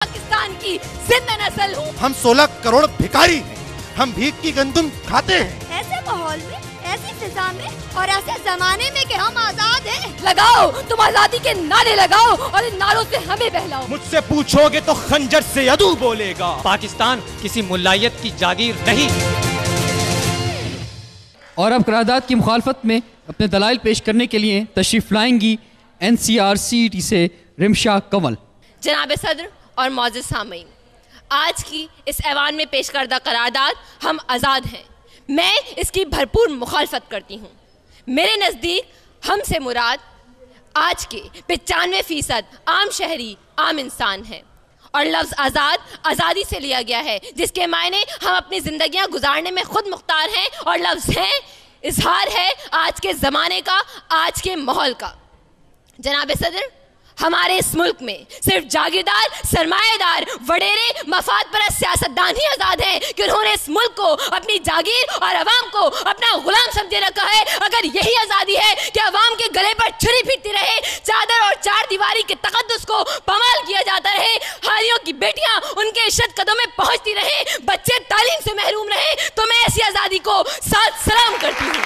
پاکستان کی زندہ نسل ہوں. ہم 16 کروڑ بھکاری ہیں. ہم بھیک کی گندم کھاتے ہیں. ایسے ماحول میں، ایسی فضا میں اور ایسے زمانے میں کہ ہم آزاد ہیں. لگاؤ تم آزادی کے نعرے لگاؤ اور ان نعروں سے ہمیں بہلاؤ. مجھ سے پوچھو گے تو خنجر سے عدو بولے گا. پاکستان کسی ملائیت کی جاگیر نہیں. اور اب قرارداد کی مخالفت میں اپنے دلائل پیش کرنے کے لیے تشریف لائیں گی NCRCT سے رمشا کنول. جناب صدر اور معزز سامعین، آج کی اس ایوان میں پیش کردہ قرارداد ہم آزاد ہیں. میں اس کی بھرپور مخالفت کرتی ہوں. میرے نزدیک ہم سے مراد آج کے 95% عام شہری، عام انسان ہیں، اور لفظ آزاد آزادی سے لیا گیا ہے، جس کے معنی ہم اپنی زندگیاں گزارنے میں خود مختار ہیں، اور لفظ ہے اظہار ہے آج کے زمانے کا، آج کے ماحول کا. جناب صدر، ہمارے اس ملک میں صرف جاگیردار، سرمایہ دار، وڈیرے، مفاد پرست سیاستدان ہی آزاد ہیں کہ انہوں نے اس ملک کو، اپنی جاگیر اور عوام کو اپنا غلام سمجھے رکھا ہے. اگر یہی آزادی ہے کہ عوام کے گلے پر چھری پھرتی رہے، چادر اور چار دیواری کے تقدس کو پامال کیا جاتا رہے، حاریوں کی بیٹیاں ان کے عشرت قدوں میں پہنچتی رہیں، بچے تعلیم سے محروم رہیں، تو میں ایسی آزادی کو ساتھ سلام کرتی ہوں.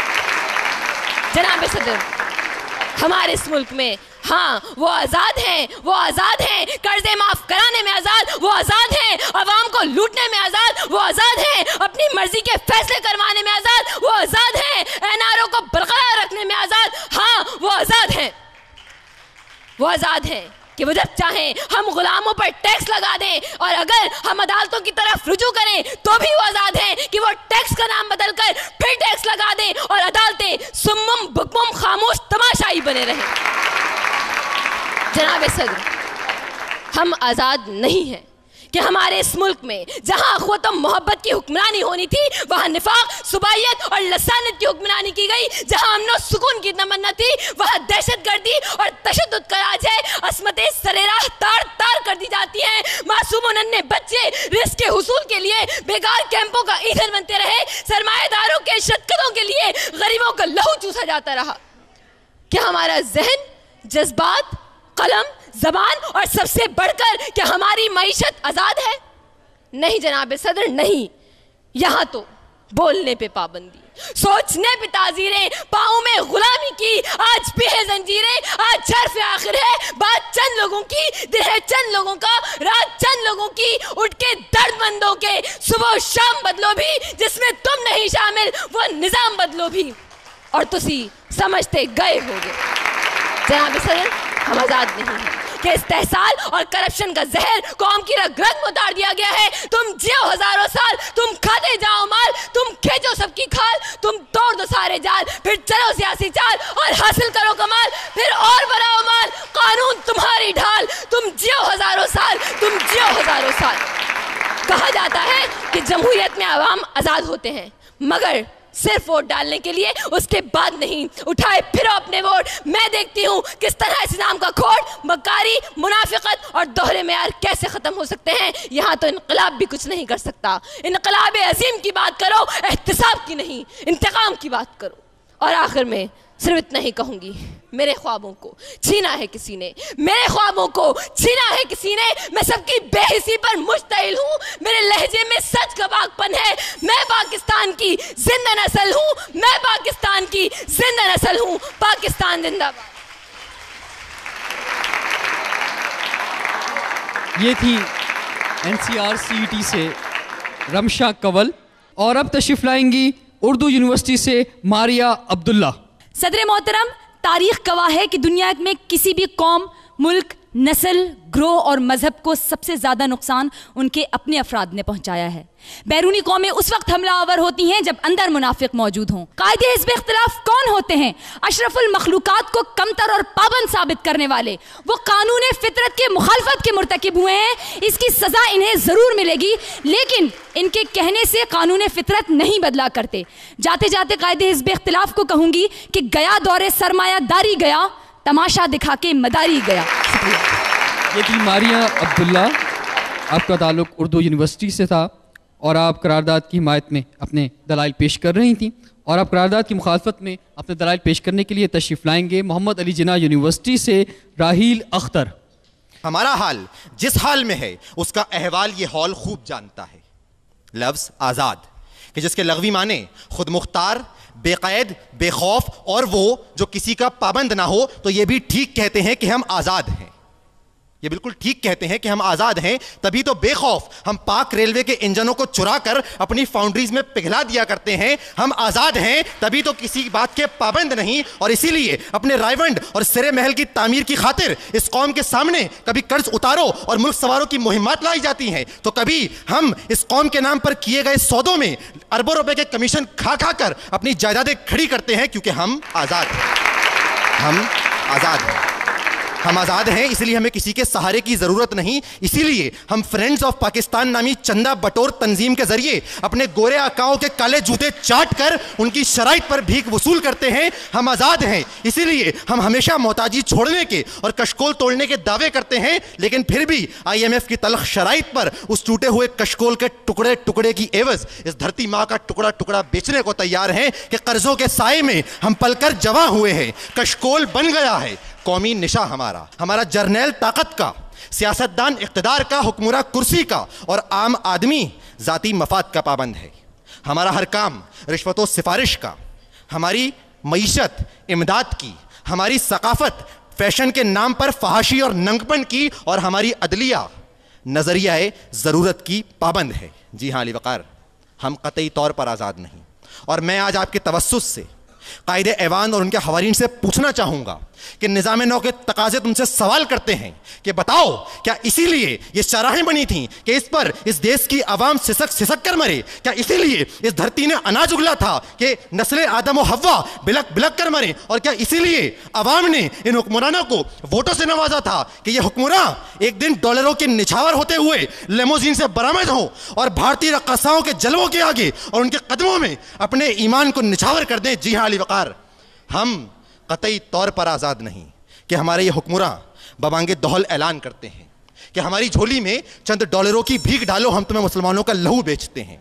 جناب صدر، ہمارے اس ملک میں ہاں وہ آزاد ہیں، وہ آزاد ہیں قرضے معاف کرانے میں آزاد، وہ آزاد ہیں عوام کو لوٹنے میں آزاد، وہ آزاد ہیں اپنی مرضی کے فیصلے کروانے میں آزاد، وہ آزاد ہیں NRO کو برقرار رکھنے میں آزاد. ہاں وہ آزاد ہیں، وہ آزاد ہیں کہ وہ جب چاہیں ہم غلاموں پر ٹیکس لگا دیں، اور اگر ہم عدالتوں کی طرف رجوع کریں تو بھی وہ آزاد ہیں کہ وہ ٹیکس کا نام بدل کر پھر ٹیکس لگا دیں، اور عدالتیں سمم بکمم خاموش تماشائی بنے رہیں. جناب صدر، ہم آزاد نہیں ہیں کہ ہمارے اس ملک میں جہاں اخوت و محبت کی حکمرانی ہونی تھی، وہاں نفاق، صبائیت اور لسانت کی حکمرانی کی گئی. جہاں امن و سکون کی تمنا تھی، وہاں دہشت گردی اور تشدد کا راج ہے. عصمتیں سریراہ تار تار کر دی جاتی ہیں. معصوم و ننھے بچے رزق کے حصول کے لیے بیکار کیمپوں کا ایندھن بنتے رہے. سرمایہ داروں کے شدقدوں کے لیے غریبوں کا لہو چوسا جاتا رہا. کیا ہمارا ذہن، جذبات، قلم، زبان اور سب سے بڑھ کر کیا ہماری معیشت آزاد ہے؟ نہیں جناب صدر، نہیں. یہاں تو بولنے پہ پابندی، سوچنے پہ تعزیریں، پاؤں میں غلامی کی آج بھی ہے زنجیریں. آج حرف آخر ہے بات چند لوگوں کی، دل ہے چند لوگوں کا، رات چند لوگوں کی. اٹھ کے درد مندوں کے صبح و شام بدلو بھی، جس میں تم نہیں شامل وہ نظام بدلو بھی، اور تسی سمجھتے گئے ہوگے. جناب صدر، ہم آزاد نہیں ہیں کہ استحصال اور کرپشن کا زہر قوم کی رگ رگ میں اتار دیا گیا ہے. تم جیو ہزاروں سال، تم کھاتے جاؤ مال، تم کھینچو سب کی کھال، تم توڑ دو سارے جال، پھر چلو سیاسی چال اور حاصل کرو کمال، پھر اور بڑھاؤ مال، قانون تمہاری ڈھال. تم جیو ہزاروں سال، تم جیو ہزاروں سال. کہا جاتا ہے کہ جمہوریت میں عوام آزاد ہوتے ہیں، مگر صرف ووٹ ڈالنے کے لیے، اس کے بعد نہیں. اٹھائے پھرو اپنے ووٹ. میں دیکھتی ہوں کس طرح اس نظام کا کھوٹ، مکاری، منافقت اور دوہرے معیار کیسے ختم ہو سکتے ہیں. یہاں تو انقلاب بھی کچھ نہیں کر سکتا. انقلاب عظیم کی بات کرو، احتساب کی نہیں، انتقام کی بات کرو. اور آخر میں صرف اتنا ہی کہوں گی، میرے خوابوں کو چھینا ہے کسی نے، میرے خوابوں کو چھینا ہے کسی نے. میں سب کی بے حسی پر مشتعل ہوں، میرے لہجے میں سچ کا پاکپن ہے. میں پاکستان کی زندہ نسل ہوں، میں پاکستان کی زندہ نسل ہوں. پاکستان زندہ باد. یہ تھی NCRCT سے رمشا کنول. اور اب تشریف لائیں گی اردو یونیورسٹی سے ماریا عبداللہ. صدر محترم، تاریخ گواہ ہے کہ دنیا میں کسی بھی قوم، ملک، نسل، گروہ اور مذہب کو سب سے زیادہ نقصان ان کے اپنے افراد نے پہنچایا ہے. بیرونی قومیں اس وقت حملہ آور ہوتی ہیں جب اندر منافق موجود ہوں. قائد حزب اختلاف کون ہوتے ہیں؟ اشرف المخلوقات کو کمتر اور پابند ثابت کرنے والے. وہ قانون فطرت کے مخالفت کے مرتکب ہوئے ہیں. اس کی سزا انہیں ضرور ملے گی، لیکن ان کے کہنے سے قانون فطرت نہیں بدلا کرتے. جاتے جاتے قائد حزب اختلاف کو کہوں گی کہ گیا دور سرمایہ داری گیا، تماشا دکھا کے مداری گیا. یہ تھی ماریا عبداللہ. آپ کا تعلق اردو یونیورسٹی سے تھا اور آپ قرارداد کی حمایت میں اپنے دلائل پیش کر رہی تھیں، اور آپ قرارداد کی مخالفت میں اپنے دلائل پیش کرنے کے لیے تشریف لائیں گے محمد علی جناح یونیورسٹی سے راحیل اختر. ہمارا حال جس حال میں ہے اس کا احوال یہ ہال خوب جانتا ہے. لفظ آزاد کہ جس کے لغوی معنی خود مختار, بے قید, بے خوف اور وہ جو کسی کا پابند نہ ہو, تو یہ بھی ٹھیک کہتے ہیں کہ ہم آزاد ہیں. یہ بالکل ٹھیک کہتے ہیں کہ ہم آزاد ہیں, تبھی تو بے خوف ہم پاک ریلوے کے انجنوں کو چرا کر اپنی فاؤنڈریز میں پگھلا دیا کرتے ہیں. ہم آزاد ہیں تبھی تو کسی بات کے پابند نہیں, اور اسی لیے اپنے رائیونڈ اور سرے محل کی تعمیر کی خاطر اس قوم کے سامنے کبھی قرض اتارو اور ملک سواروں کی مہمات لائی جاتی ہیں, تو کبھی ہم اس قوم کے نام پر کیے گئے سودوں میں اربوں روپے کے کمیشن کھا کھا کر اپنی جائیدادیں کھڑی کرتے ہیں, کیونکہ ہم آزاد ہیں. ہم آزاد ہیں. ہم آزاد ہیں اس لیے ہمیں کسی کے سہارے کی ضرورت نہیں. اسی لیے ہم فرینڈز آف پاکستان نامی چندہ بٹور تنظیم کے ذریعے اپنے گورے آقاؤں کے کالے جوتے چاٹ کر ان کی شرائط پر بھیک وصول کرتے ہیں. ہم آزاد ہیں اسی لیے ہم ہمیشہ محتاجی چھوڑنے کے اور کشکول توڑنے کے دعوے کرتے ہیں, لیکن پھر بھی IMF کی تلخ شرائط پر اس ٹوٹے ہوئے کشکول کے ٹکڑے ٹکڑے کی عوض اس دھرتی ماں کا ٹکڑا ٹکڑا بیچنے کو تیار ہیں کہ قرضوں کے سائے میں ہم پل کر جواں ہوئے ہیں. کشکول بن گیا ہے قومی نشاں ہمارا جرنیل طاقت کا, سیاستدان اقتدار کا, حکمراں کرسی کا, اور عام آدمی ذاتی مفاد کا پابند ہے. ہمارا ہر کام رشوت و سفارش کا, ہماری معیشت امداد کی, ہماری ثقافت فیشن کے نام پر فحاشی اور ننگپن کی, اور ہماری عدلیہ نظریہ ضرورت کی پابند ہے. جی ہاں علی وقار, ہم قطعی طور پر آزاد نہیں. اور میں آج آپ کے توسط سے قائد ایوان اور ان کے حوارین سے پوچھنا چاہوں گا کہ نظام نو کے تقاضے تم سے سوال کرتے ہیں کہ بتاؤ کیا اسی لیے یہ شاہراہیں بنی تھیں کہ اس پر اس دیش کی عوام سسک سسک کر مرے؟ کیا اسی لیے اس دھرتی نے اناج اگلا تھا کہ نسل آدم و حوا بلک بلک کر مرے؟ اور کیا اسی لیے عوام نے ان حکمرانوں کو ووٹوں سے نوازا تھا کہ یہ حکمراں ایک دن ڈالروں کے نچھاور ہوتے ہوئے لیموزین سے برآمد ہوں اور بھارتی رقاصاؤں کے جلووں کے آگے اور ان کے قدموں میں اپنے ایمان کو نچھاور کر دیں؟ جی ہاں علی وقار, ہم قطعی طور پر آزاد نہیں کہ ہمارے یہ حکمراں ببانگ دہل اعلان کرتے ہیں کہ ہماری جھولی میں چند ڈالروں کی بھیک ڈالو, ہم تمہیں مسلمانوں کا لہو بیچتے ہیں.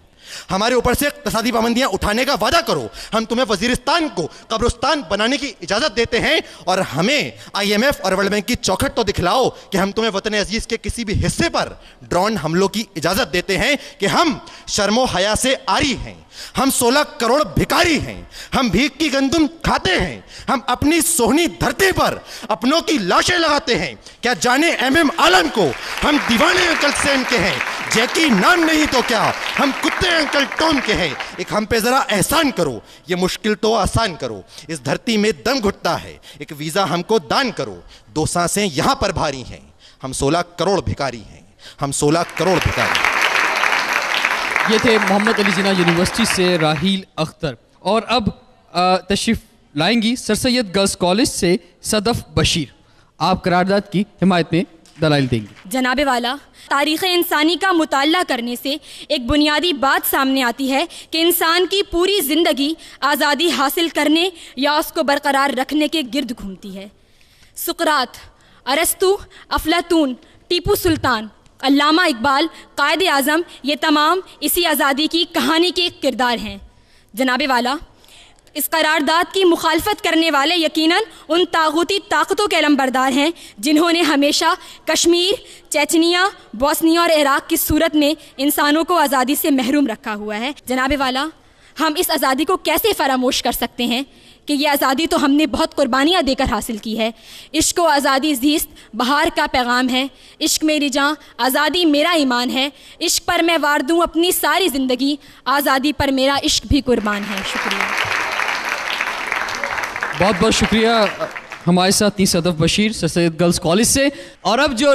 ہمارے اوپر سے اقتصادی پابندیاں اٹھانے کا وعدہ کرو, ہم تمہیں وزیرستان کو قبرستان بنانے کی اجازت دیتے ہیں, اور ہمیں IMF اور ورلڈ بینک کی چوکھٹ تو دکھلاؤ کہ ہم تمہیں وطن عزیز کے کسی بھی حصے پر ڈرون حملوں کی اجازت دیتے ہیں. کہ ہم شرم و حیا سے عاری ہیں, ہم 16 کروڑ بھکاری ہیں, ہم بھیک کی گندم کھاتے ہیں, ہم اپنی سونی دھرتی پر اپنوں کی لاشیں لگاتے ہیں. کیا جانے MM عالم کو ہم دیوانے انکل سیم کے ہیں؟ جیکی نام نہیں تو کیا ہم کتے انکل ٹوم کے ہیں؟ ایک ہم پہ ذرا احسان کرو, یہ مشکل تو آسان کرو, اس دھرتی میں دم گھٹتا ہے, ایک ویزا ہم کو دان کرو, 2 سانسیں یہاں پر بھاری ہیں, ہم 16 کروڑ بھکاری ہیں, ہم 16 کروڑ بھکاری ہیں. یہ تھے محمد علی جناح یونیورسٹی سے راحیل اختر. اور اب تشریف لائیں گی سر سید گرلز کالج سے صدف بشیر. آپ قرارداد کی حمایت میں دلائل دیں گے. جناب والا, تاریخ انسانی کا مطالعہ کرنے سے ایک بنیادی بات سامنے آتی ہے کہ انسان کی پوری زندگی آزادی حاصل کرنے یا اس کو برقرار رکھنے کے گرد گھومتی ہے. سقراط, ارسطو, افلاطون, ٹیپو سلطان, علامہ اقبال, قائد اعظم, یہ تمام اسی آزادی کی کہانی کے کردار ہیں. جناب والا, اس قرارداد کی مخالفت کرنے والے یقیناً ان طاغوتی طاقتوں کے علمبردار ہیں جنہوں نے ہمیشہ کشمیر, چیچنیا, بوسنیا اور عراق کی صورت میں انسانوں کو آزادی سے محروم رکھا ہوا ہے. جناب والا, ہم اس آزادی کو کیسے فراموش کر سکتے ہیں کہ یہ آزادی تو ہم نے بہت قربانیاں دے کر حاصل کی ہے. عشق و آزادی زیست بہار کا پیغام ہے, عشق میری جاں, آزادی میرا ایمان ہے, عشق پر میں وار دوں اپنی ساری زندگی, آزادی پر میرا عشق بھی قربان ہے. شکریہ. بہت بہت شکریہ. ہمارے ساتھ تھی صدف بشیر سر سید گرلز کالج سے. اور اب جو